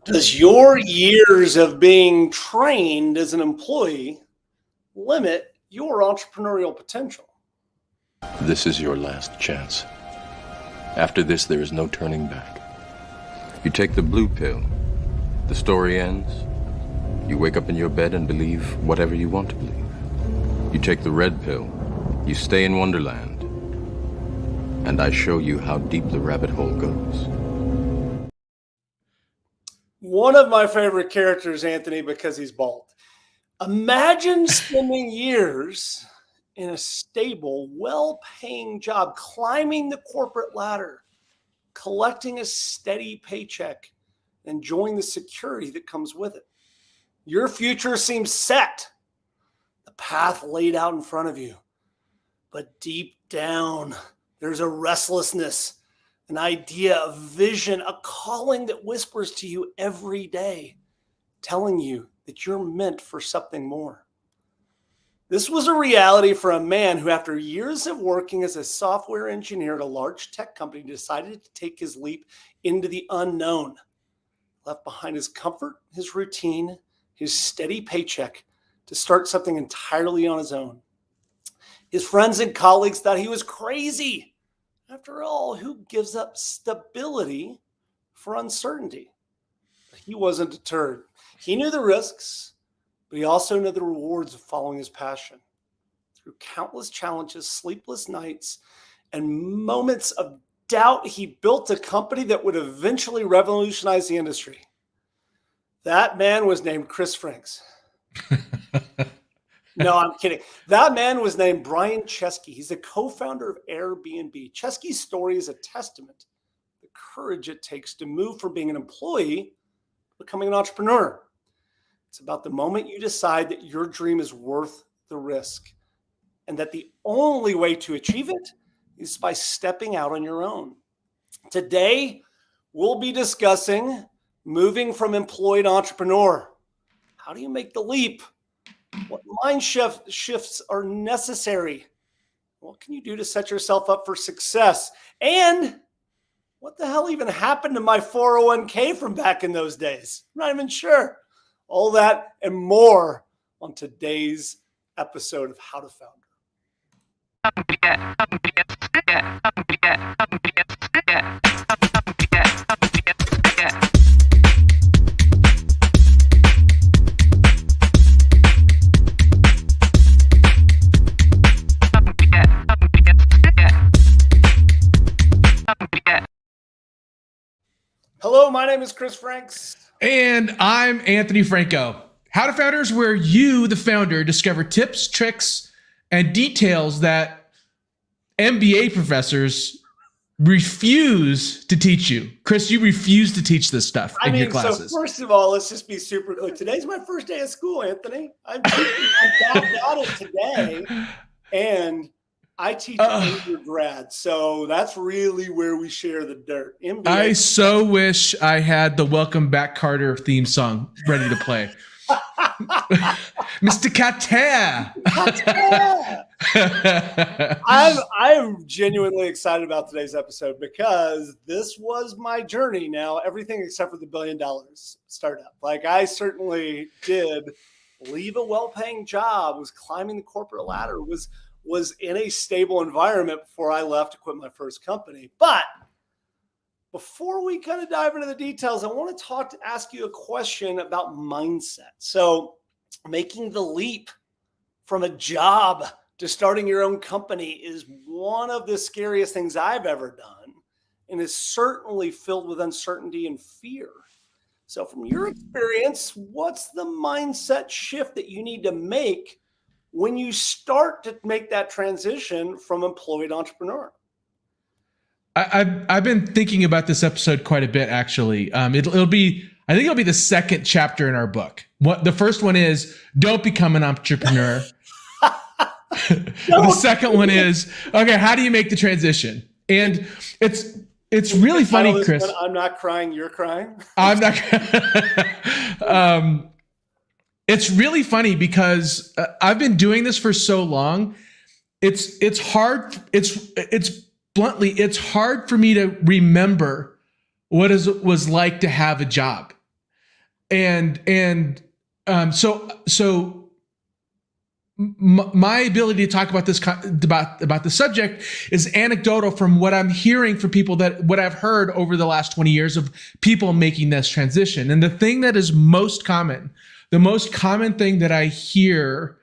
Does your years of being trained as an employee limit your entrepreneurial potential? This is your last chance. After this, there is no turning back. You take the blue pill, the story ends. You wake up in your bed and believe whatever you want to believe. You take the red pill, you stay in Wonderland, and I show you how deep the rabbit hole goes. One of my favorite characters, Anthony, because he's bald. Imagine spending years in a stable, well-paying job, climbing the corporate ladder, collecting a steady paycheck, and enjoying the security that comes with it. Your future seems set, the path laid out in front of you. But deep down, there's a restlessness, an idea, a vision, a calling that whispers to you every day, telling you that you're meant for something more. This was a reality for a man who, after years of working as a software engineer at a large tech company, decided to take his leap into the unknown. Left behind his comfort, his routine, his steady paycheck to start something entirely on his own. His friends and colleagues thought he was crazy. After all, who gives up stability for uncertainty? But he wasn't deterred. He knew the risks, but he also knew the rewards of following his passion. Through countless challenges, sleepless nights, and moments of doubt, he built a company that would eventually revolutionize the industry. That man was named Chris Franks. No, I'm kidding. That man was named Brian Chesky. He's the co-founder of Airbnb. Chesky's story is a testament to the courage it takes to move from being an employee to becoming an entrepreneur. It's about the moment you decide that your dream is worth the risk and that the only way to achieve it is by stepping out on your own. Today, we'll be discussing moving from employee to entrepreneur. How do you make the leap? What mind shifts are necessary? What can you do to set yourself up for success? And what the hell even happened to my 401k from back in those days? I'm not even sure. All that and more on today's episode of How to Founder. Hello, my name is Chris Franks. And I'm Anthony Franco. How to Founder is where you, the founder, discover tips, tricks, and details that MBA professors refuse to teach you. Chris, you refuse to teach this stuff in your classes. So first of all, let's just be super clear. Today's my first day of school, Anthony. I'm back at it today, and I teach undergrad, so that's really where we share the dirt. MBA. I so wish I had the Welcome Back Carter theme song ready to play. Mr. Carter. I'm genuinely excited about today's episode because this was my journey. Now, everything except for the $1 billion startup. Like, I certainly did leave a well-paying job, was climbing the corporate ladder, was in a stable environment before I left to quit my first company. But before we kind of dive into the details, I want to ask you a question about mindset. So making the leap from a job to starting your own company is one of the scariest things I've ever done, and is certainly filled with uncertainty and fear. So from your experience, what's the mindset shift that you need to make when you start to make that transition from employee to entrepreneur? I've been thinking about this episode quite a bit, actually. I think it'll be the second chapter in our book. The first one is don't become an entrepreneur. The second one is, okay, how do you make the transition? And it's really funny, Chris. I'm not crying, you're crying. I'm not. It's really funny because I've been doing this for so long. It's hard. It's hard for me to remember what it was like to have a job. So my ability to talk about this about the subject is anecdotal from what I'm hearing from people, that what I've heard over the last 20 years of people making this transition. And the thing that is most common, the most common thing that I hear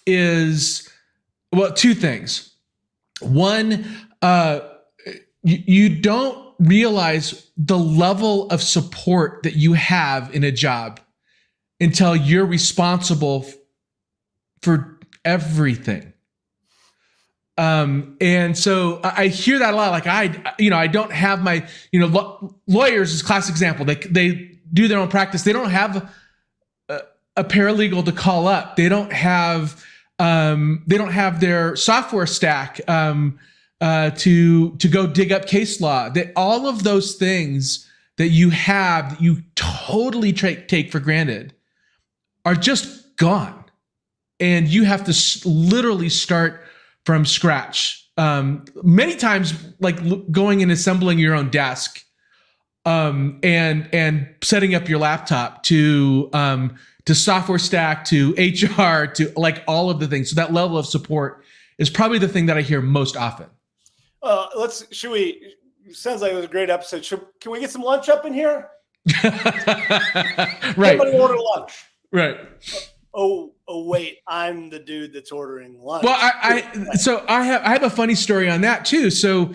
is, well, two things. One, you don't realize the level of support that you have in a job until you're responsible for everything. And so I hear that a lot. Like I don't have my, lawyers is a classic example. They do their own practice. They don't have a paralegal to call up. They don't have their software stack to go dig up case law. That all of those things that you have, that you totally take for granted, are just gone. And you have to literally start from scratch. Many times, like going and assembling your own desk, and setting up your laptop to software stack, to HR, to like all of the things. So that level of support is probably the thing that I hear most often. Sounds like it was a great episode. Can we get some lunch up in here? Right. Somebody order lunch. Right. Oh, wait, I'm the dude that's ordering lunch. Well, I have a funny story on that too. So,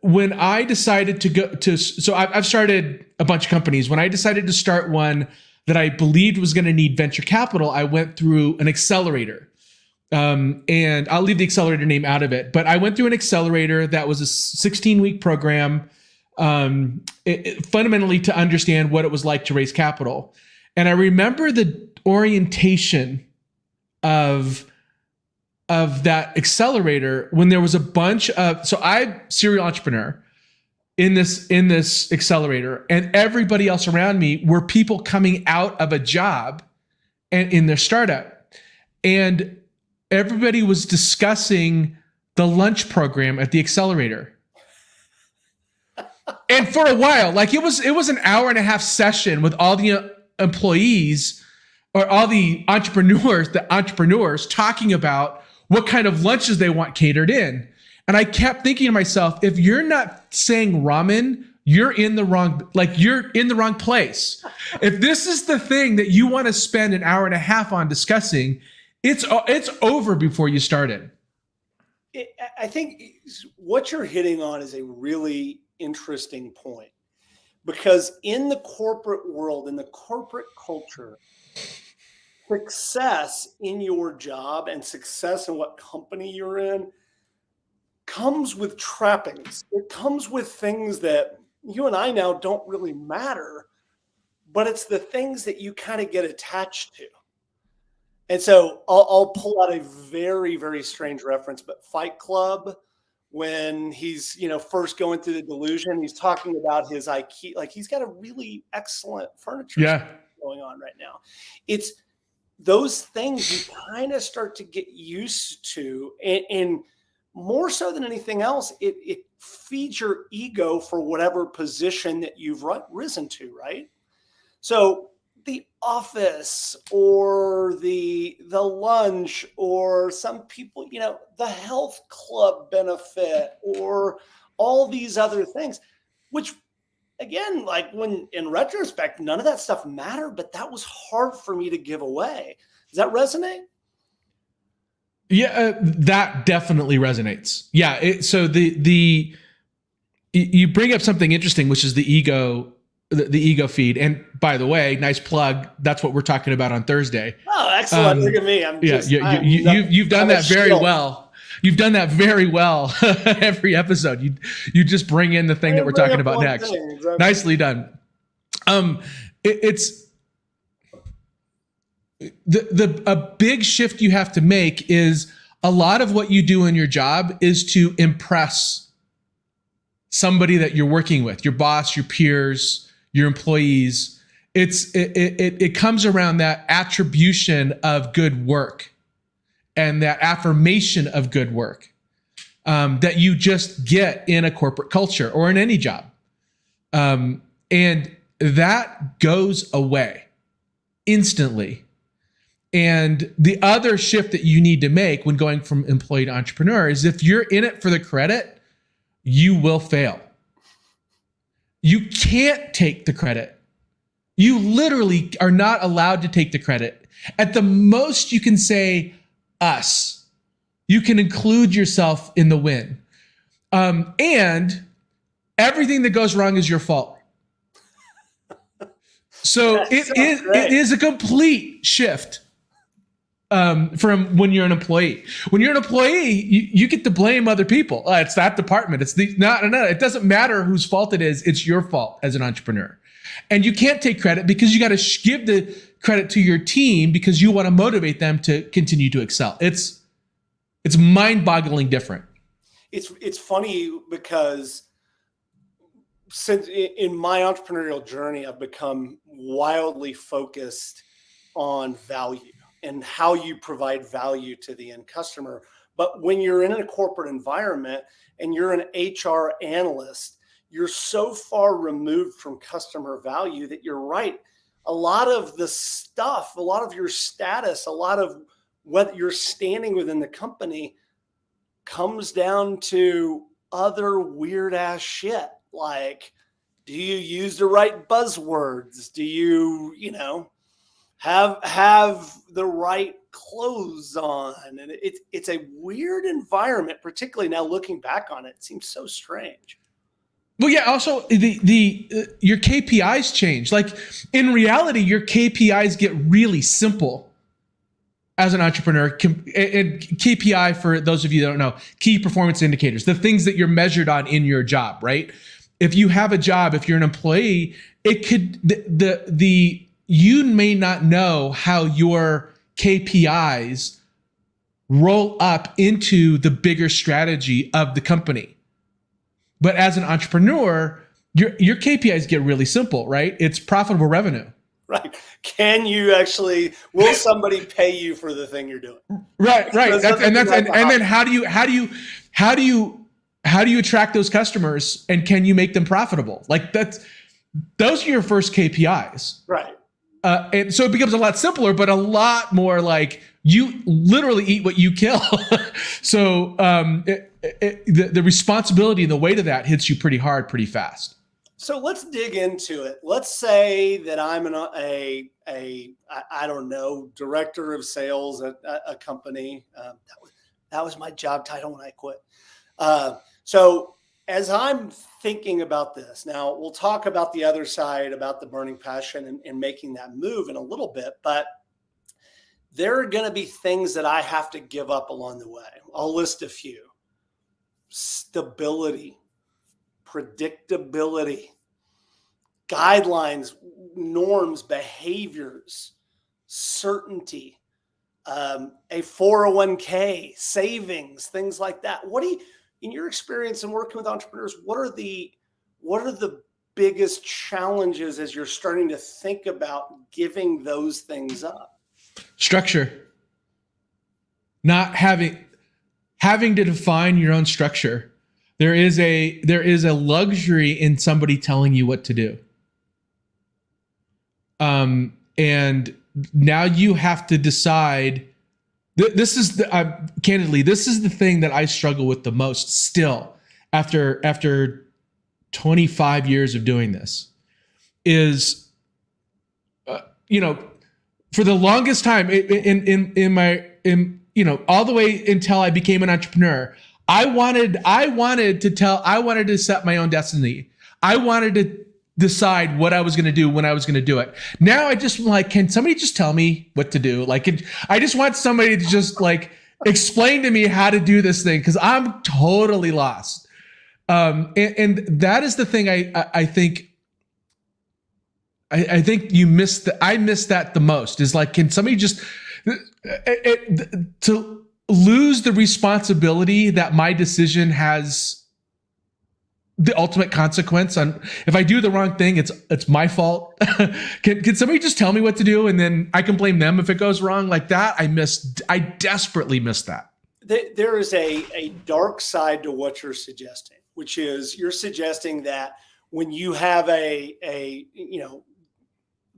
when I decided to go to, so I've started a bunch of companies. When I decided to start one that I believed was going to need venture capital, I went through an accelerator. And I'll leave the accelerator name out of it, but I went through an accelerator that was a 16-week program, fundamentally to understand what it was like to raise capital. And I remember the orientation of that accelerator when there was a bunch of, so I'm serial entrepreneur in this accelerator, and everybody else around me were people coming out of a job and in their startup. And everybody was discussing the lunch program at the accelerator. And for a while, like it was an hour and a half session with all the employees or all the entrepreneurs talking about what kind of lunches they want catered in. And I kept thinking to myself, if you're not saying ramen, you're in the wrong place. If this is the thing that you want to spend an hour and a half on discussing, it's over before you started. I think what you're hitting on is a really interesting point, because in the corporate world, in the corporate culture, success in your job and success in what company you're in comes with trappings. It comes with things that you and I now don't really matter, but it's the things that you kind of get attached to. And so I'll pull out a very, very strange reference, but Fight Club, when he's, first going through the delusion, he's talking about his IKEA, like he's got a really excellent furniture going on right now. It's those things you kind of start to get used to, and more so than anything else, it feeds your ego for whatever position that you've risen to, right? So the office or the lunch, or some people, the health club benefit, or all these other things, which again, like when in retrospect, none of that stuff mattered, but that was hard for me to give away. Does that resonate? Yeah, that definitely resonates. Yeah. So you bring up something interesting, which is the ego feed. And by the way, nice plug. That's what we're talking about on Thursday. Oh, excellent. Look at me. You've done that very well. You've done that very well. Every episode, you just bring in the thing that we're talking about next. Exactly. Nicely done. It's a big shift you have to make is a lot of what you do in your job is to impress somebody that you're working with, your boss, your peers, your employees. It comes around that attribution of good work and that affirmation of good work that you just get in a corporate culture or in any job. And that goes away instantly. And the other shift that you need to make when going from employee to entrepreneur is if you're in it for the credit, you will fail. You can't take the credit. You literally are not allowed to take the credit. At the most, you can say us. You can include yourself in the win. And everything that goes wrong is your fault. So it is a complete shift from when you're an employee. When you're an employee, you get to blame other people. It's that department. It's no. It doesn't matter whose fault it is. It's your fault as an entrepreneur. And you can't take credit because you got to give the credit to your team because you want to motivate them to continue to excel. It's mind-boggling different. It's funny because since in my entrepreneurial journey, I've become wildly focused on value and how you provide value to the end customer. But when you're in a corporate environment and you're an HR analyst, you're so far removed from customer value that you're right. A lot of the stuff, a lot of your status, a lot of what you're standing within the company comes down to other weird ass shit. Like, do you use the right buzzwords? Do you, have the right clothes on? And it's a weird environment, particularly now looking back on it. It seems so strange. Well, yeah. Also, your KPIs change. Like in reality, your KPIs get really simple as an entrepreneur. And KPI, for those of you that don't know, key performance indicators, the things that you're measured on in your job, right? If you have a job, if you're an employee, it could you may not know how your KPIs roll up into the bigger strategy of the company. But as an entrepreneur, your KPIs get really simple, right? It's profitable revenue. Right. Can you actually, will somebody pay you for the thing you're doing? Right. And then how do you attract those customers and can you make them profitable? Like those are your first KPIs. Right. And so it becomes a lot simpler, but a lot more like you literally eat what you kill. So the responsibility and the weight of that hits you pretty hard, pretty fast. So let's dig into it. Let's say that I'm I don't know, director of sales at a company. That was my job title when I quit. So as I'm thinking about this, now we'll talk about the other side, about the burning passion and making that move in a little bit, but there are going to be things that I have to give up along the way. I'll list a few. Stability, predictability, guidelines, norms, behaviors, certainty, a 401k, savings, things like that. In your experience in working with entrepreneurs, what are the biggest challenges as you're starting to think about giving those things up? Structure. Not having to define your own structure. There is a luxury in somebody telling you what to do. And now you have to decide. This is candidly, this is the thing that I struggle with the most still after 25 years of doing this is, for the longest time all the way until I became an entrepreneur, I wanted to set my own destiny. I wanted to decide what I was going to do when I was going to do it. Now I just can somebody just tell me what to do? I just want somebody to just explain to me how to do this thing, because I'm totally lost. And that is the thing I think you missed. I miss that the most is can somebody just to lose the responsibility that my decision has the ultimate consequence on if I do the wrong thing, it's my fault. Can somebody just tell me what to do and then I can blame them if it goes wrong like that? I desperately miss that. There is a dark side to what you're suggesting, which is you're suggesting that when you have a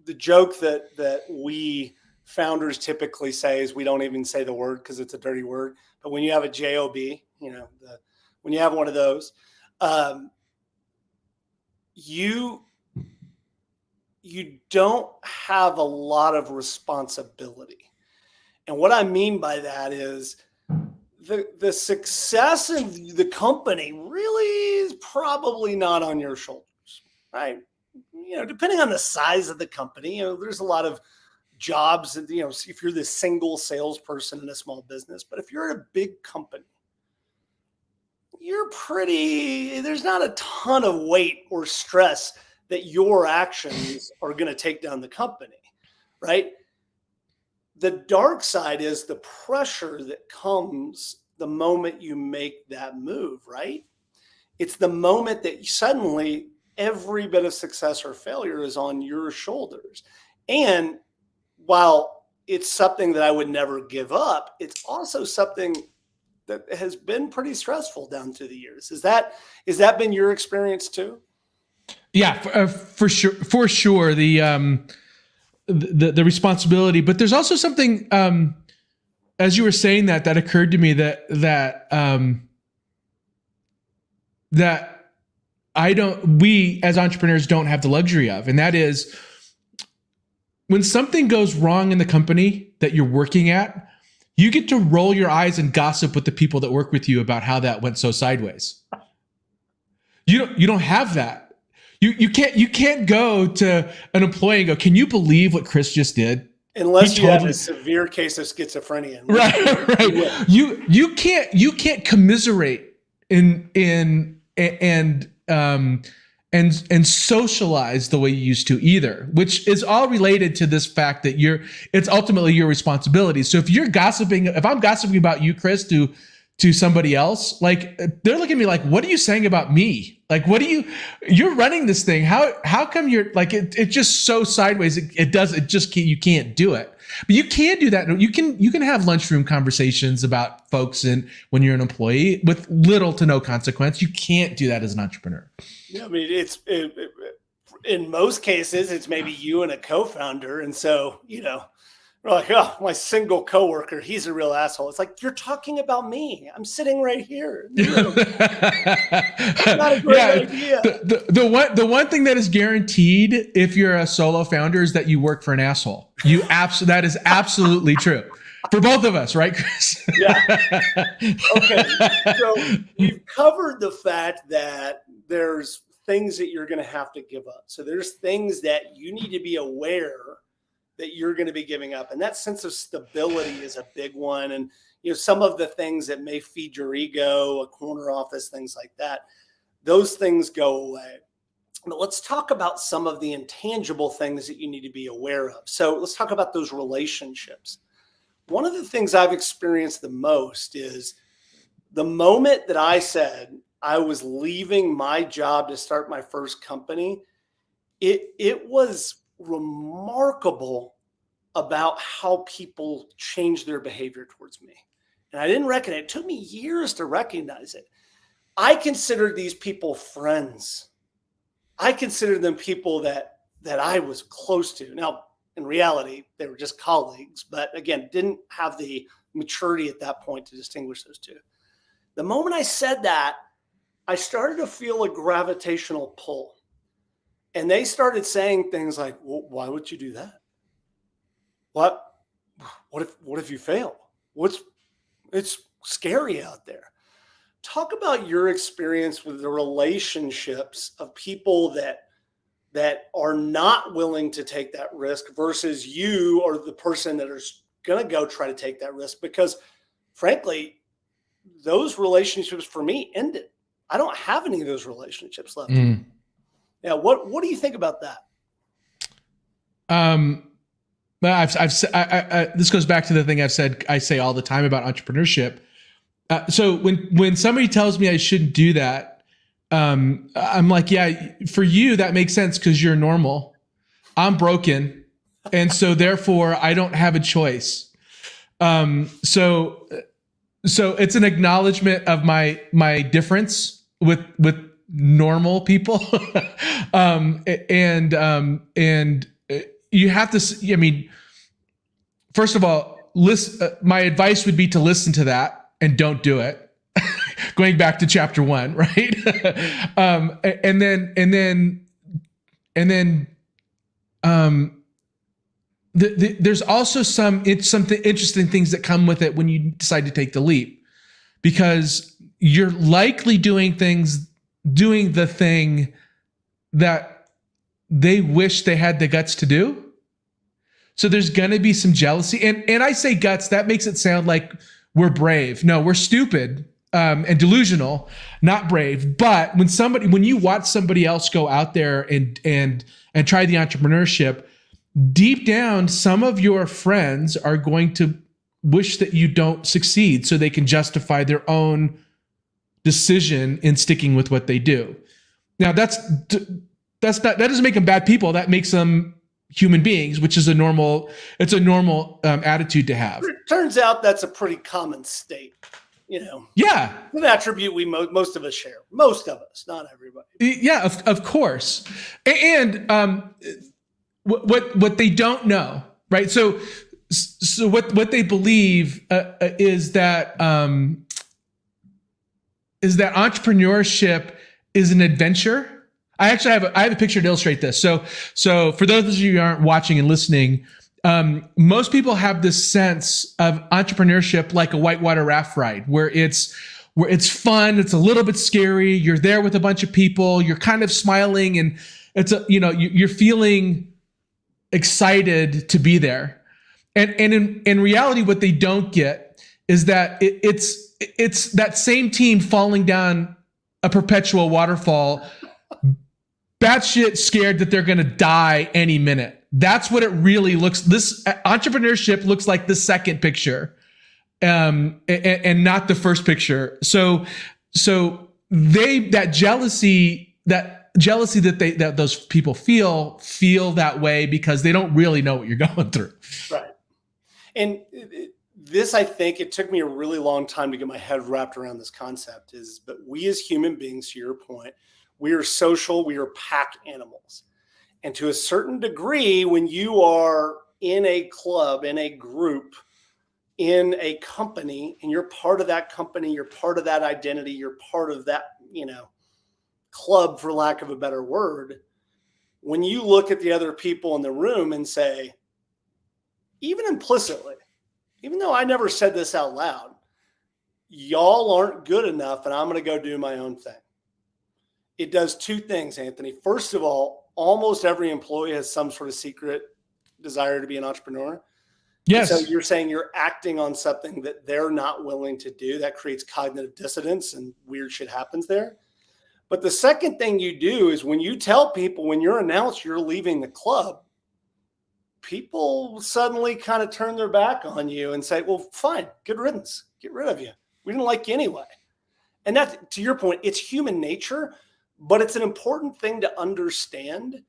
the joke that we founders typically say is we don't even say the word because it's a dirty word. But when you have a job, when you have one of those, you don't have a lot of responsibility. And what I mean by that is the success of the company really is probably not on your shoulders, right? Depending on the size of the company, there's a lot of jobs that, if you're the single salesperson in a small business, but if you're at a big company, there's not a ton of weight or stress that your actions are going to take down the company, right? The dark side is the pressure that comes the moment you make that move, right? It's the moment that suddenly every bit of success or failure is on your shoulders. And while it's something that I would never give up, it's also something that has been pretty stressful down through the years. Is that been your experience too? Yeah, for sure. The responsibility, but there's also something, as you were saying that occurred to me that we as entrepreneurs don't have the luxury of, and that is when something goes wrong in the company that you're working at, you get to roll your eyes and gossip with the people that work with you about how that went so sideways. You don't have that. You can't go to an employee and go, "Can you believe what Chris just did?" Unless you have a severe case of schizophrenia. Right. You can't commiserate and socialize the way you used to either, which is all related to this fact that it's ultimately your responsibility. So if I'm gossiping about you, Chris, to somebody else, like they're looking at me like, what are you saying about me? Like, you're running this thing. How come you're like, it's just so sideways. You can't do it, but you can do that. You can have lunchroom conversations about folks when you're an employee with little to no consequence. You can't do that as an entrepreneur. Yeah, I mean, in most cases, it's maybe you and a co-founder. And so, we're like, oh, my single coworker, he's a real asshole. It's like, you're talking about me. I'm sitting right here. Not a great idea. The one thing that is guaranteed if you're a solo founder is that you work for an asshole. That is absolutely true. For both of us, right, Chris? Yeah. Okay. So we've covered the fact that there's things that you're going to have to give up. So there's things that you need to be aware that you're going to be giving up. And that sense of stability is a big one. And, some of the things that may feed your ego, a corner office, things like that, those things go away. But let's talk about some of the intangible things that you need to be aware of. So let's talk about those relationships. One of the things I've experienced the most is the moment that I said I was leaving my job to start my first company, it was remarkable about how people changed their behavior towards me. And I didn't recognize it. It took me years to recognize it. I considered these people friends. I considered them people that I was close to. Now, in reality, they were just colleagues, but again, didn't have the maturity at that point to distinguish those two. The moment I said that, I started to feel a gravitational pull. And they started saying things like, well, why would you do that? What if you fail? It's scary out there. Talk about your experience with the relationships of people that are not willing to take that risk versus you or the person that is going to go try to take that risk. Because frankly, those relationships for me ended. I don't have any of those relationships left. Yeah. What do you think about that? This goes back to the thing I say all the time about entrepreneurship. So when somebody tells me I shouldn't do that, I'm like, yeah, for you, that makes sense because you're normal. I'm broken. And so therefore I don't have a choice. So it's an acknowledgement of my difference with normal people. And you have to, I mean, first of all, my advice would be to listen to that and don't do it. Going back to chapter 1, right? And then there's also some interesting things that come with it when you decide to take the leap, because you're likely doing the thing that they wish they had the guts to do. So there's going to be some jealousy. And I say guts, that makes it sound like we're brave. No, we're stupid and delusional, not brave. But when you watch somebody else go out there and try the entrepreneurship, deep down, some of your friends are going to wish that you don't succeed so they can justify their own decision in sticking with what they do. Now that doesn't make them bad people. That makes them human beings, which is a normal attitude to have. It turns out that's a pretty common state, Yeah. An attribute most of us share. Most of us, not everybody. Yeah, of course. And what they don't know, right? So what they believe is that entrepreneurship is an adventure. I actually have a picture to illustrate this. So for those of you who aren't watching and listening, most people have this sense of entrepreneurship like a whitewater raft ride, where it's fun, it's a little bit scary. You're there with a bunch of people, you're kind of smiling, and you're feeling excited to be there. And in reality, what they don't get is that it's that same team falling down a perpetual waterfall, batshit scared that they're going to die any minute. That's what it really looks. This entrepreneurship looks like the second picture, and not the first picture. So that jealousy that those people feel that way because they don't really know what you're going through. Right. And this, I think it took me a really long time to get my head wrapped around this concept but we as human beings, to your point, we are social, we are pack animals. And to a certain degree, when you are in a club, in a group, in a company, and you're part of that company, you're part of that identity, you're part of that, club, for lack of a better word, when you look at the other people in the room and say, even implicitly, even though I never said this out loud, y'all aren't good enough and I'm going to go do my own thing. It does two things, Anthony. First of all, almost every employee has some sort of secret desire to be an entrepreneur. Yes. And so you're saying you're acting on something that they're not willing to do. That creates cognitive dissonance and weird shit happens there. But the second thing you do is when you tell people, when you're announced you're leaving the club, people suddenly kind of turn their back on you and say, well, fine, good riddance. Get rid of you. We didn't like you anyway. And that, to your point, it's human nature, but it's an important thing to understand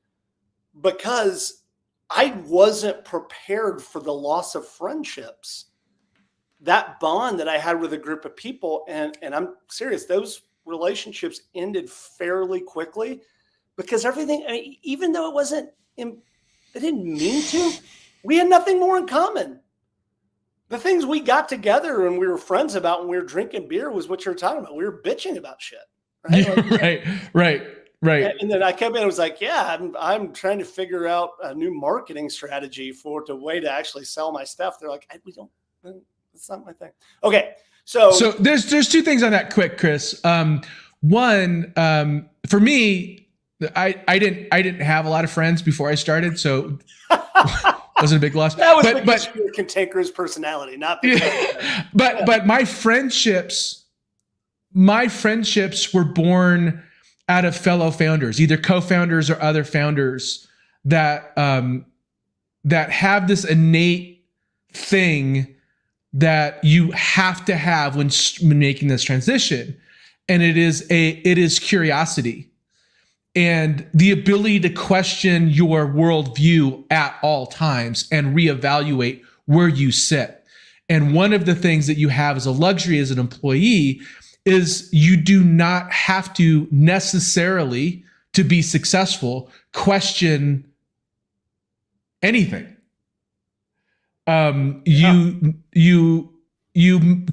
because I wasn't prepared for the loss of friendships, that bond that I had with a group of people. And I'm serious, those relationships ended fairly quickly because everything, even though they didn't mean to, we had nothing more in common. The things we got together and we were friends about when we were drinking beer was what you're talking about. We were bitching about shit. Right? Yeah, right. And then I came in and was like, yeah, I'm trying to figure out a new marketing strategy for the way to actually sell my stuff. They're like, that's not my thing. Okay. So there's two things on that quick, Chris. One, for me, I didn't have a lot of friends before I started, so wasn't a big loss. That was because you're a cantankerous personality, not because. Yeah, but my friendships were born out of fellow founders, either co-founders or other founders that have this innate thing that you have to have when making this transition. And it is curiosity and the ability to question your worldview at all times and reevaluate where you sit. And one of the things that you have as a luxury as an employee is you do not have to necessarily, to be successful, question anything. You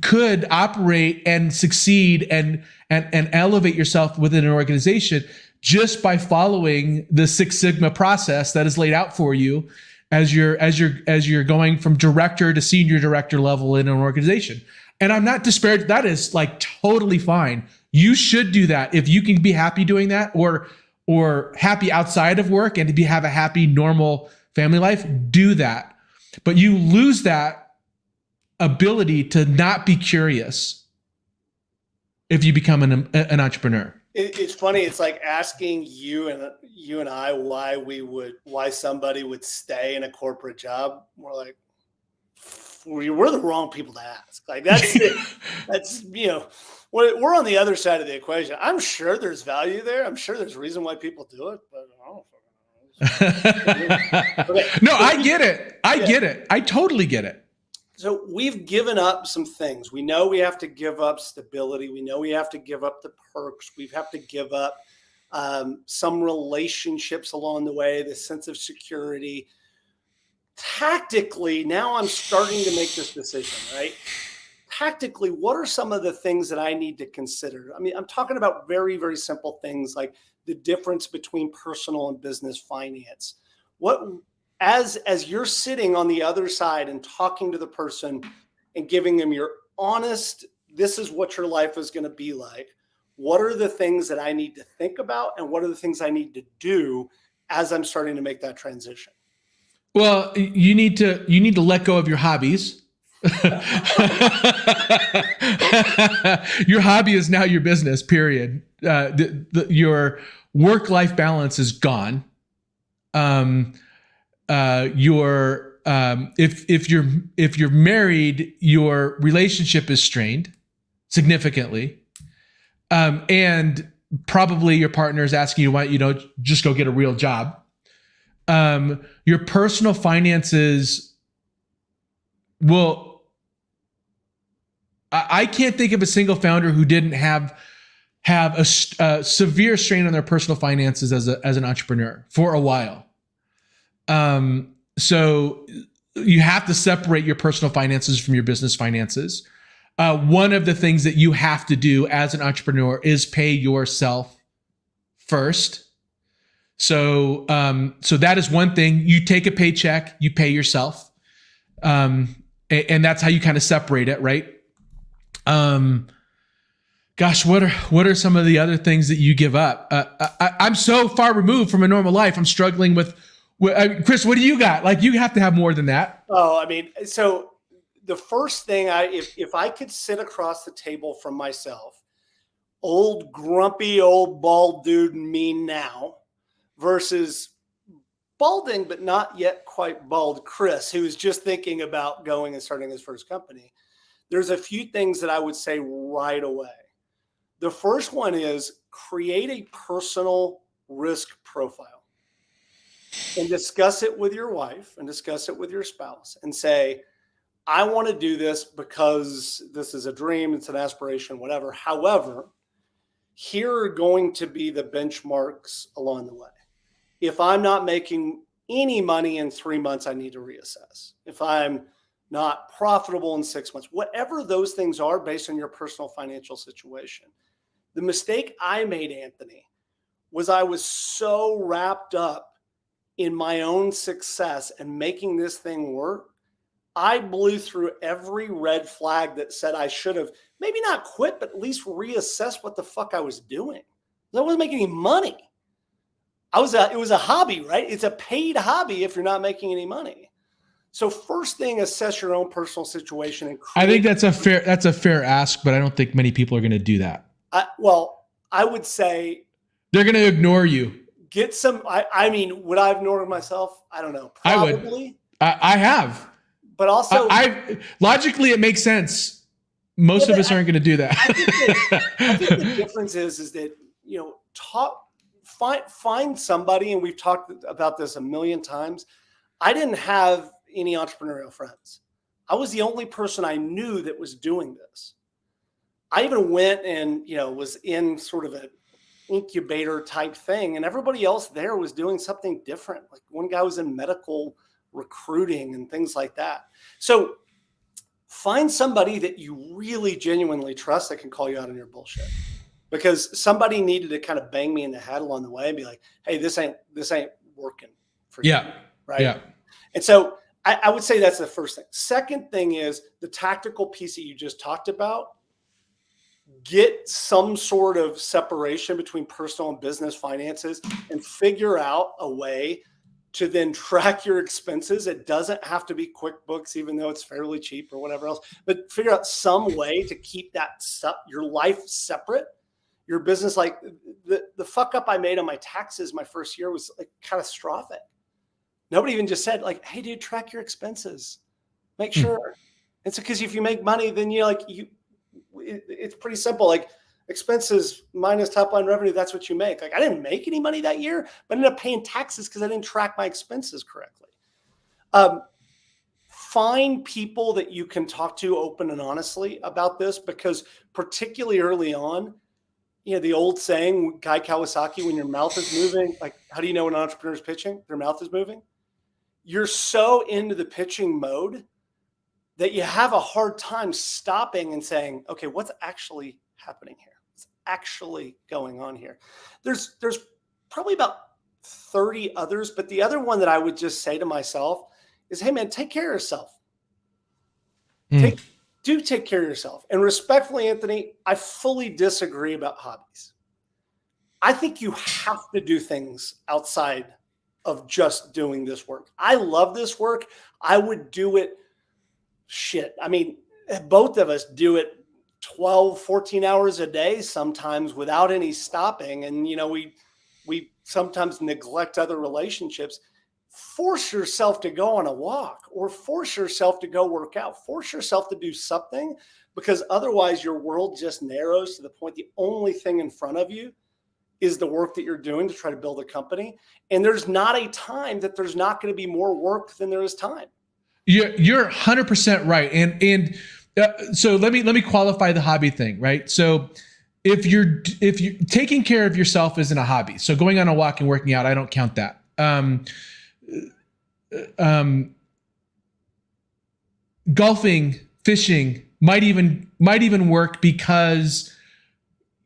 could operate and succeed and elevate yourself within an organization just by following the Six Sigma process that is laid out for you as you're going from director to senior director level in an organization. And I'm not disparaging. That is like totally fine. You should do that if you can be happy doing that, or happy outside of work and to have a happy, normal family life. Do that, but you lose that ability to not be curious if you become an entrepreneur. It's funny. It's like asking you and I why somebody would stay in a corporate job. We're like, we're the wrong people to ask. Like that's we're on the other side of the equation. I'm sure there's value there. I'm sure there's a reason why people do it, but I don't fucking know. Okay. No, I get it. Get it. I totally get it. So we've given up some things. We know we have to give up stability. We know we have to give up the perks. We have to give up some relationships along the way, the sense of security. Tactically, now I'm starting to make this decision, right? Tactically, what are some of the things that I need to consider? I mean, I'm talking about very, very simple things like the difference between personal and business finance. As you're sitting on the other side and talking to the person and giving them your honest, this is what your life is going to be like. What are the things that I need to think about, and what are the things I need to do as I'm starting to make that transition? Well, you need to let go of your hobbies. Your hobby is now your business, period. Your work-life balance is gone. If you're married, your relationship is strained significantly. And probably your partner is asking you, why, just go get a real job. Your personal finances I can't think of a single founder who didn't have a severe strain on their personal finances as an entrepreneur for a while. So you have to separate your personal finances from your business finances. One of the things that you have to do as an entrepreneur is pay yourself first. So that is one thing. You take a paycheck, you pay yourself. And that's how you kind of separate it, right? Gosh, what are some of the other things that you give up? I'm so far removed from a normal life. I'm struggling with Chris, what do you got? Like, you have to have more than that. Oh, I mean, so the first thing if I could sit across the table from myself, old grumpy old bald dude me now, versus balding but not yet quite bald Chris, who is just thinking about going and starting his first company, there's a few things that I would say right away. The first one is create a personal risk profile and discuss it with your wife and discuss it with your spouse and say, I want to do this because this is a dream, it's an aspiration, whatever. However, here are going to be the benchmarks along the way. If I'm not making any money in 3 months, I need to reassess. If I'm not profitable in 6 months, whatever those things are based on your personal financial situation. The mistake I made, Anthony, was I was so wrapped up in my own success and making this thing work. I blew through every red flag that said I should have maybe not quit, but at least reassess what the fuck I was doing. I wasn't making any money. It was a hobby, right? It's a paid hobby if you're not making any money. So first thing, assess your own personal situation. And I think that's a fair ask, but I don't think many people are going to do that. I would say they're going to ignore you. Get some. I mean, would I have ignored myself? I don't know. Probably. I have. But also, logically, it makes sense. Most of us aren't going to do that. I think the difference is that, find somebody, and we've talked about this a million times. I didn't have any entrepreneurial friends. I was the only person I knew that was doing this. I even went and, was in sort of an incubator type thing, and everybody else there was doing something different. Like one guy was in medical recruiting and things like that. So find somebody that you really genuinely trust that can call you out on your bullshit. Because somebody needed to kind of bang me in the head along the way and be like, hey, this ain't working for you. Yeah. Right. Yeah. And so I would say that's the first thing. Second thing is the tactical piece that you just talked about. Get some sort of separation between personal and business finances and figure out a way to then track your expenses. It doesn't have to be QuickBooks, even though it's fairly cheap or whatever else, but figure out some way to keep that stuff, your life separate, your business. Like the fuck up I made on my taxes my first year was like catastrophic. Nobody even just said like, hey dude, track your expenses, make sure. It's because if you make money, then it's pretty simple. Like expenses minus top line revenue, that's what you make. Like I didn't make any money that year, but I ended up paying taxes because I didn't track my expenses correctly. Find people that you can talk to open and honestly about this, because particularly early on, the old saying, Guy Kawasaki, when your mouth is moving, like how do you know when an entrepreneur is pitching? Their mouth is moving. You're so into the pitching mode that you have a hard time stopping and saying, okay, what's actually happening here? What's actually going on here? There's probably about 30 others, but the other one that I would just say to myself is, hey man, take care of yourself. Take care of yourself. And respectfully, Anthony, I fully disagree about hobbies. I think you have to do things outside of just doing this work. I love this work. I would do it. Shit. I mean, both of us do it 12, 14 hours a day, sometimes without any stopping. And, we sometimes neglect other relationships. Force yourself to go on a walk or force yourself to go work out, force yourself to do something, because otherwise your world just narrows to the point the only thing in front of you is the work that you're doing to try to build a company. And there's not a time that there's not going to be more work than there is time. You're 100% right. And so let me qualify the hobby thing, right? So if you're taking care of yourself isn't a hobby. So going on a walk and working out, I don't count that. Golfing, fishing might even work because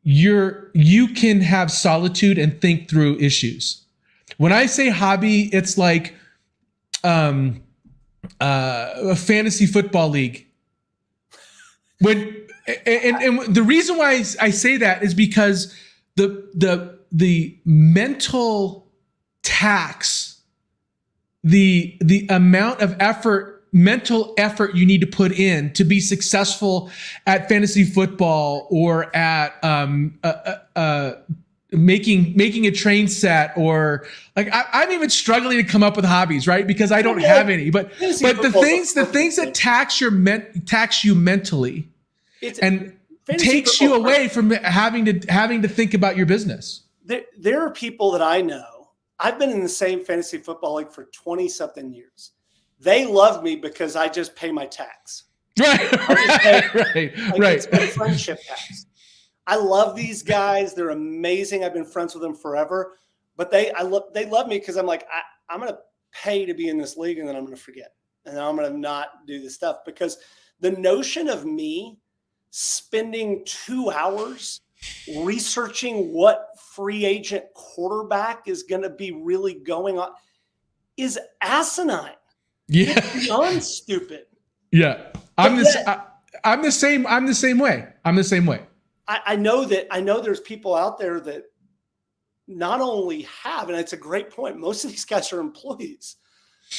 you can have solitude and think through issues. When I say hobby, it's like a fantasy football league. And the reason why I say that is because the mental tax, the amount of mental effort you need to put in to be successful at fantasy football or at making a train set, or like I'm even struggling to come up with hobbies, right? Because I don't have any. But the things that tax you mentally and takes you away from having to think about your business. There are people that I know. I've been in the same fantasy football league for 20 something years. They love me because I just pay my tax. Right. It's my friendship tax. I love these guys. They're amazing. I've been friends with them forever, but they love me because I'm like, I'm going to pay to be in this league, and then I'm going to forget, and then I'm going to not do this stuff, because the notion of me spending 2 hours researching what free agent quarterback is going to be really going on is asinine. Yeah. It's beyond stupid. Yeah. I'm the same way. I know there's people out there that not only have, and it's a great point, most of these guys are employees,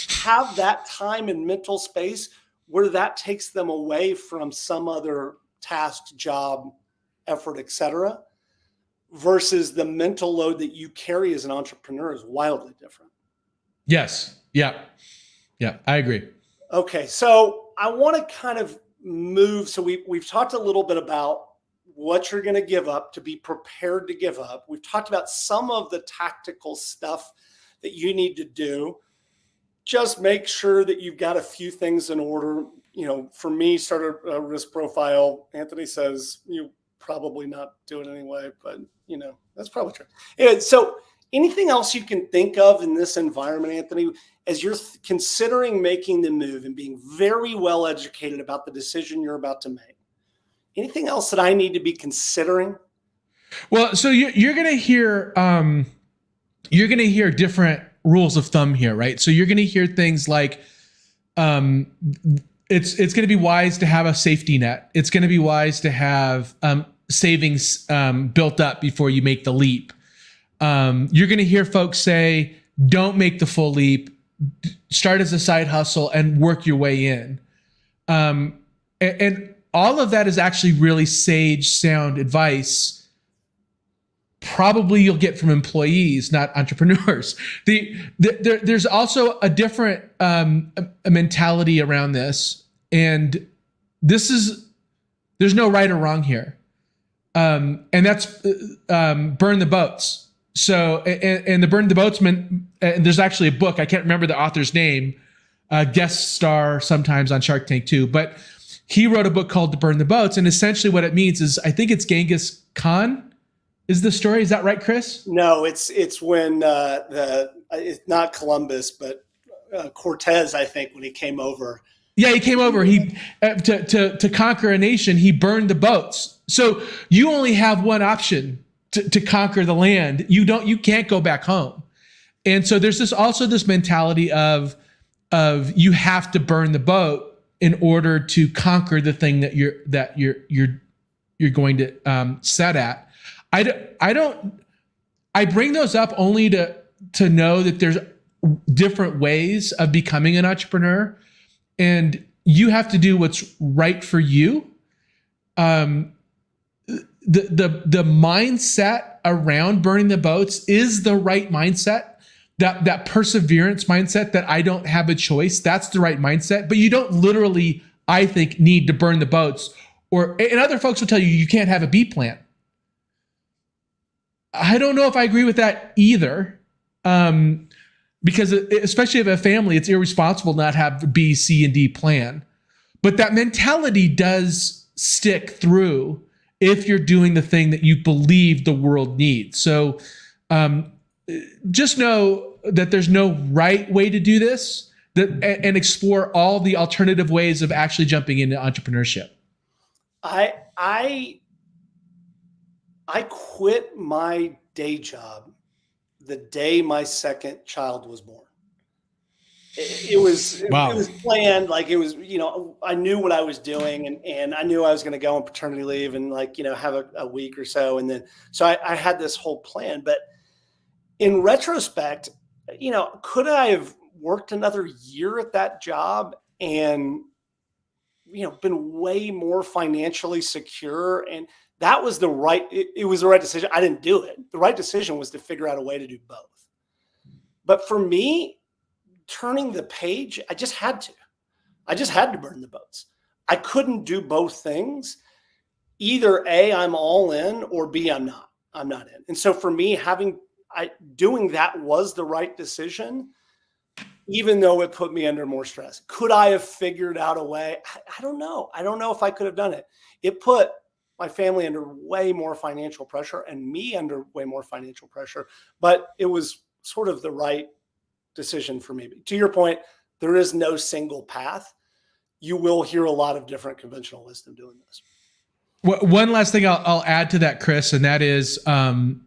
have that time and mental space where that takes them away from some other task, job, effort, etc., versus the mental load that you carry as an entrepreneur is wildly different. Yes. Yeah. Yeah, I agree. Okay. So I want to kind of move. So we've talked a little bit about what you're going to give up to be prepared to give up. We've talked about some of the tactical stuff that you need to do. Just make sure that you've got a few things in order. for me, started a risk profile. Anthony says you probably not do it anyway, but that's probably true. Anyway, so anything else you can think of in this environment, Anthony, as you're considering making the move and being very well educated about the decision you're about to make? Anything else that I need to be considering? Well, so you're going to hear different rules of thumb here, right? So you're going to hear things like, it's going to be wise to have a safety net. It's going to be wise to have savings built up before you make the leap. You're going to hear folks say, don't make the full leap. Start as a side hustle and work your way in. And all of that is actually really sage, sound advice. Probably you'll get from employees, not entrepreneurs. There's also a different a mentality around this, and there's no right or wrong here, and that's burn the boats. So, and the burn the boatsman, and there's actually a book, I can't remember the author's name, guest star sometimes on Shark Tank too, but he wrote a book called To Burn the Boats, and essentially what it means is, I think it's Genghis Khan is the story. Is that right, Chris? No, it's when it's not Columbus, but Cortez, I think, when he came over. Yeah, he came over. He to conquer a nation. He burned the boats. So you only have one option to conquer the land. You can't go back home. And so there's also this mentality of you have to burn the boat in order to conquer the thing that you're going to set at. I bring those up only to know that there's different ways of becoming an entrepreneur, and you have to do what's right for you. The mindset around burning the boats is the right mindset. That perseverance mindset, that I don't have a choice, that's the right mindset. But you don't literally, I think, need to burn the boats. And other folks will tell you can't have a B plan. I don't know if I agree with that either, because especially if a family, it's irresponsible not have a B, C, and D plan. But that mentality does stick through if you're doing the thing that you believe the world needs. So just know that there's no right way to do this, and explore all the alternative ways of actually jumping into entrepreneurship. I quit my day job the day my second child was born. It was planned. Like, it was, I knew what I was doing, and I knew I was going to go on paternity leave and have a week or so. And then, so I had this whole plan, but in retrospect, could I have worked another year at that job and, been way more financially secure? And that was it was the right decision. I didn't do it. The right decision was to figure out a way to do both. But for me, turning the page, I just had to burn the boats. I couldn't do both things. Either A, I'm all in, or B, I'm not in. And so for me, doing that was the right decision, even though it put me under more stress. Could I have figured out a way? I don't know. I don't know if I could have done it. It put my family under way more financial pressure and me under way more financial pressure, but it was sort of the right decision for me. To your point, there is no single path. You will hear a lot of different conventional wisdom doing this. One last thing I'll add to that, Chris, and that is the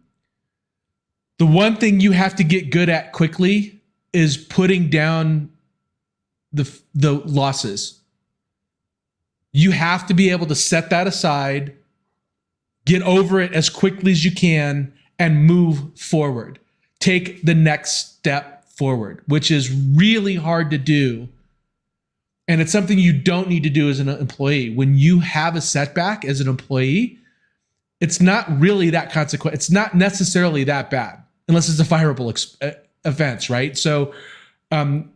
one thing you have to get good at quickly is putting down the losses. You have to be able to set that aside, get over it as quickly as you can, and move forward. Take the next step forward, which is really hard to do. And it's something you don't need to do as an employee. When you have a setback as an employee, it's not really that consequent. It's not necessarily that bad unless it's a fireable offense, right? So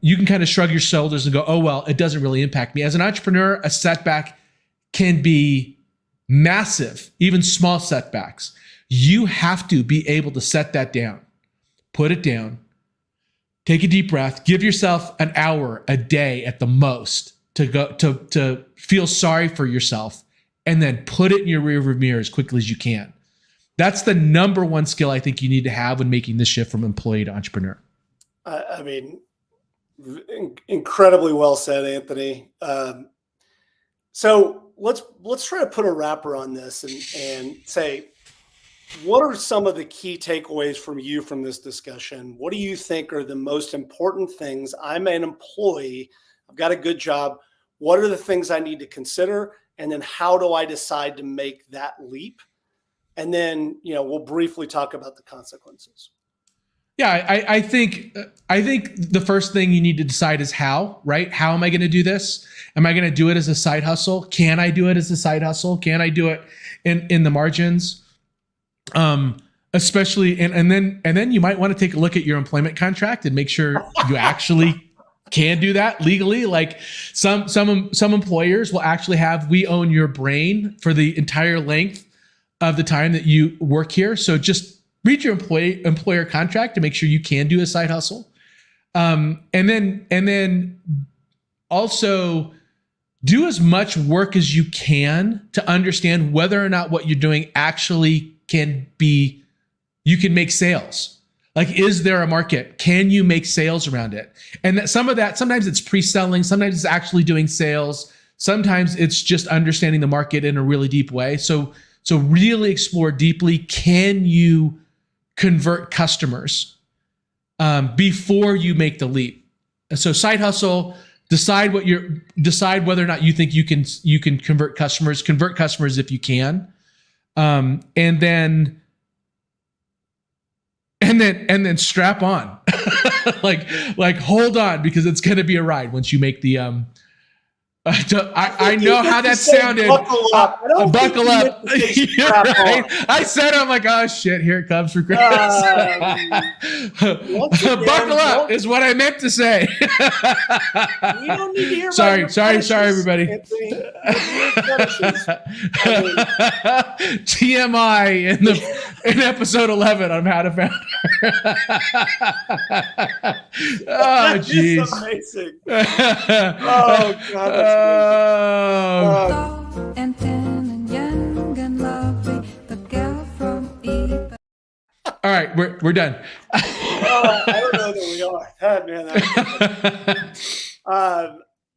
you can kind of shrug your shoulders and go, oh, well, it doesn't really impact me. As an entrepreneur, a setback can be massive, even small setbacks. You have to be able to set that down, put it down, take a deep breath, give yourself an hour a day at the most to feel sorry for yourself and then put it in your rearview mirror as quickly as you can. That's the number one skill I think you need to have when making this shift from employee to entrepreneur. I mean, incredibly well said, Anthony. So let's try to put a wrapper on this and say, what are some of the key takeaways from this discussion? What do you think are the most important things? I'm an employee. I've got a good job. What are the things I need to consider? And then how do I decide to make that leap? And then, we'll briefly talk about the consequences. Yeah, I think the first thing you need to decide is how, right? How am I going to do this? Am I going to do it as a side hustle? Can I do it as a side hustle? Can I do it in the margins? Especially, and then you might want to take a look at your employment contract and make sure you actually can do that legally. Like some employers will actually have, we own your brain for the entire length of the time that you work here. So just read your employer contract to make sure you can do a side hustle. And then also do as much work as you can to understand whether or not what you're doing actually you can make sales. Like, is there a market? Can you make sales around it? And that sometimes it's pre-selling, sometimes it's actually doing sales. Sometimes it's just understanding the market in a really deep way. So really explore deeply. Can you convert customers before you make the leap? So side hustle, decide whether or not you think you can convert customers if you can. And then strap on, like hold on, because it's going to be a ride once you make the, I know how that sounded. Buckle up. Buckle up. You're right. I said, I'm like, oh shit, here it comes for Chris. Buckle up is what I meant to say. We don't need to hear sorry, about everybody. TMI in episode 11 on how to founder. Oh, jeez. Amazing. Oh God. That's all right, we're done. I don't know that we are. Man,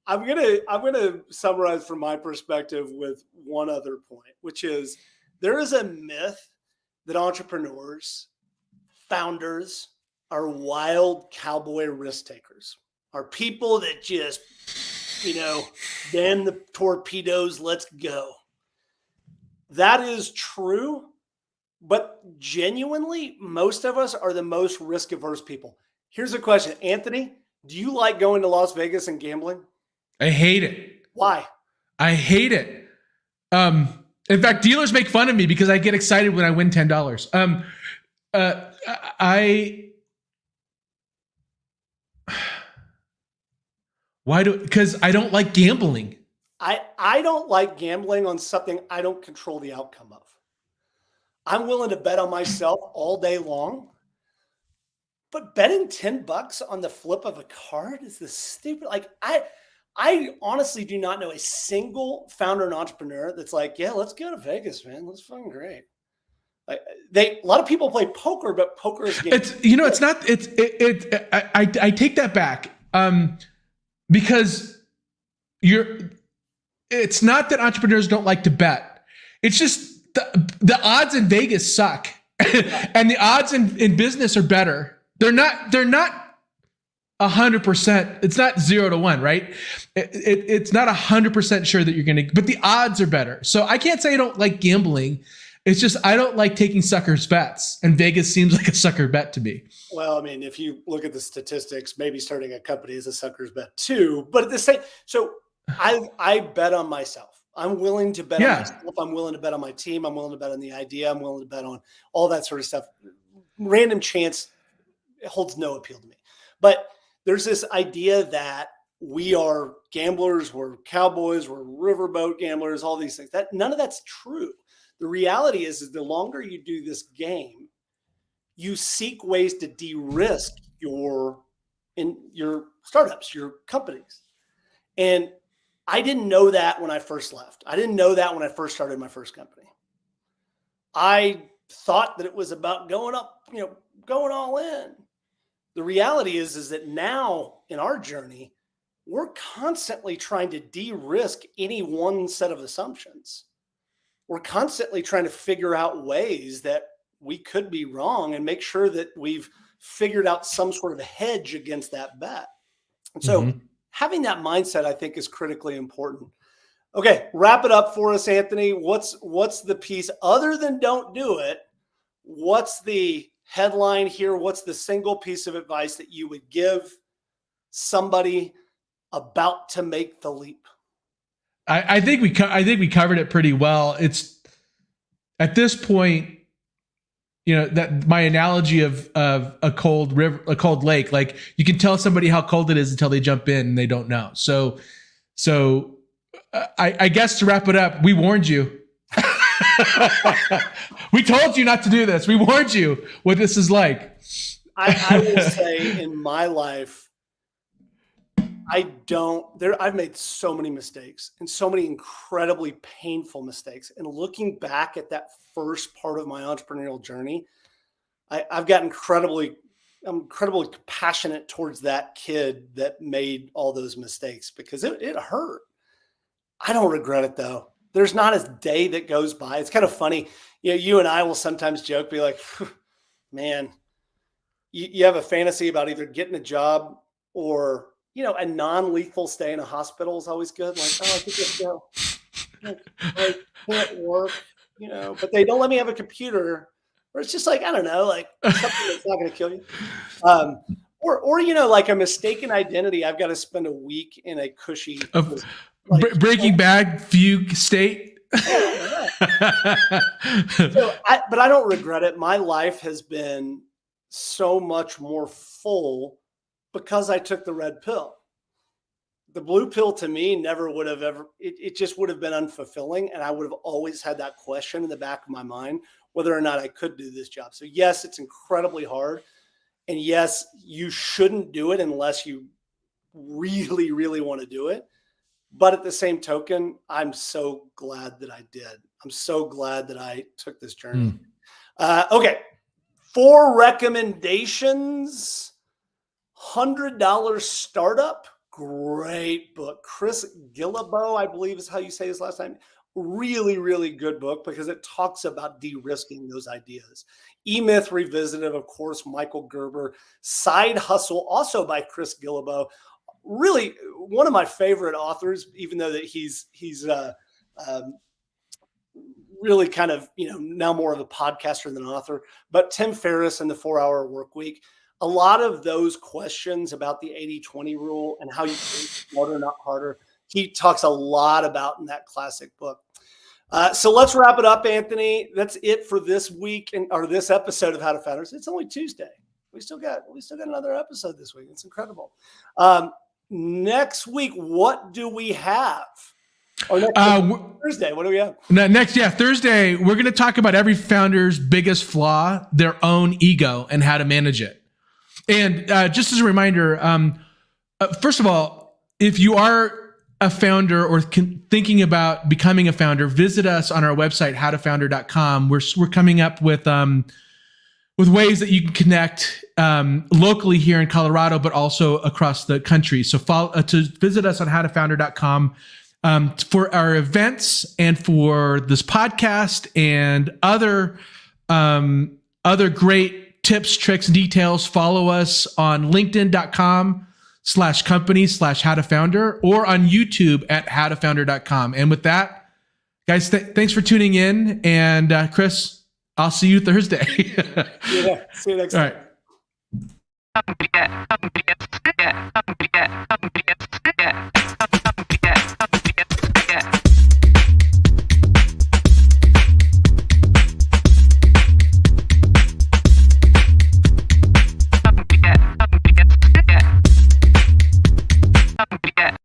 I'm gonna summarize from my perspective with one other point, which is there is a myth that entrepreneurs, founders, are wild cowboy risk takers, are people that just damn the torpedoes, let's go. That is true, but genuinely, most of us are the most risk-averse people. Here's a question. Anthony, do you like going to Las Vegas and gambling? I hate it. Why? I hate it. In fact, dealers make fun of me because I get excited when I win $10. Because I don't like gambling. I don't like gambling on something I don't control the outcome of. I'm willing to bet on myself all day long, but betting $10 on the flip of a card is this stupid. Like I honestly do not know a single founder and entrepreneur that's like, yeah, let's go to Vegas, man. That's fucking great. Like a lot of people play poker, but poker is gambling. It's not. I take that back. Because it's not that entrepreneurs don't like to bet. It's just the odds in Vegas suck, and the odds in business are better. They're not 100%. It's not 0 to 1, right? It's not 100% sure that you're going to, but the odds are better. So I can't say I don't like gambling. It's just I don't like taking suckers bets, and Vegas seems like a sucker bet to me. Well, I mean, if you look at the statistics, maybe starting a company is a sucker's bet too. But at the same, so I bet on myself. I'm willing to bet on myself. I'm willing to bet on my team. I'm willing to bet on the idea. I'm willing to bet on all that sort of stuff. Random chance holds no appeal to me. But there's this idea that we are gamblers, we're cowboys, we're riverboat gamblers, all these things. That none of that's true. The reality is the longer you do this game, you seek ways to de-risk your startups, your companies. And I didn't know that when I first left. I didn't know that when I first started my first company. I thought that it was about going up, going all in. The reality is that now in our journey, we're constantly trying to de-risk any one set of assumptions. We're constantly trying to figure out ways that we could be wrong and make sure that we've figured out some sort of hedge against that bet. And so having that mindset, I think, is critically important. Okay, wrap it up for us, Anthony. What's the piece other than don't do it? What's the headline here? What's the single piece of advice that you would give somebody about to make the leap? I think we covered it pretty well. It's at this point, that my analogy of a cold river, a cold lake, like you can tell somebody how cold it is until they jump in and they don't know. So I guess to wrap it up, we warned you. We told you not to do this. We warned you what this is like. I will say in my life, I've made so many mistakes and so many incredibly painful mistakes. And looking back at that first part of my entrepreneurial journey, I've got I'm incredibly passionate towards that kid that made all those mistakes because it hurt. I don't regret it though. There's not a day that goes by. It's kind of funny. You and I will sometimes joke, be like, man, you have a fantasy about either getting a job or, a non-lethal stay in a hospital is always good. Like, oh, I could just go. I can't work, but they don't let me have a computer. Or it's just like, I don't know, like something that's not going to kill you. Or like a mistaken identity. I've got to spend a week in a cushy Breaking Bad fugue state. Yeah. But I don't regret it. My life has been so much more full because I took the red pill. The blue pill to me never would have it just would have been unfulfilling. And I would have always had that question in the back of my mind, whether or not I could do this job. So yes, it's incredibly hard. And yes, you shouldn't do it unless you really, really want to do it. But at the same token, I'm so glad that I did. I'm so glad that I took this journey. Okay. 4 recommendations. $100 Startup. Great book. Chris Guillebeau, I believe is how you say his last name. Really, really good book because it talks about de-risking those ideas. E-Myth Revisited, of course, Michael Gerber. Side Hustle, also by Chris Guillebeau. Really one of my favorite authors, even though that he's really kind of, now more of a podcaster than an author, but Tim Ferriss and the 4-Hour Workweek, a lot of those questions about the 80-20 rule and how you think smarter, not harder, he talks a lot about in that classic book. So let's wrap it up, Anthony. That's it for this week or this episode of How to Founders. It's only Tuesday. We still got another episode this week. It's incredible. Next week, what do we have? Or Thursday, what do we have? Thursday, we're going to talk about every founder's biggest flaw, their own ego, and how to manage it. And just as a reminder, first of all, if you are a founder or thinking about becoming a founder, visit us on our website, howtofounder.com. We're coming up with ways that you can connect locally here in Colorado, but also across the country. So to visit us on howtofounder.com for our events and for this podcast and other great tips, tricks, and details. Follow us on linkedin.com/company/howtofounder or on YouTube at howtofounder.com. And with that, guys, thanks for tuning in. And Chris, I'll see you Thursday. Yeah, see you next time. All right.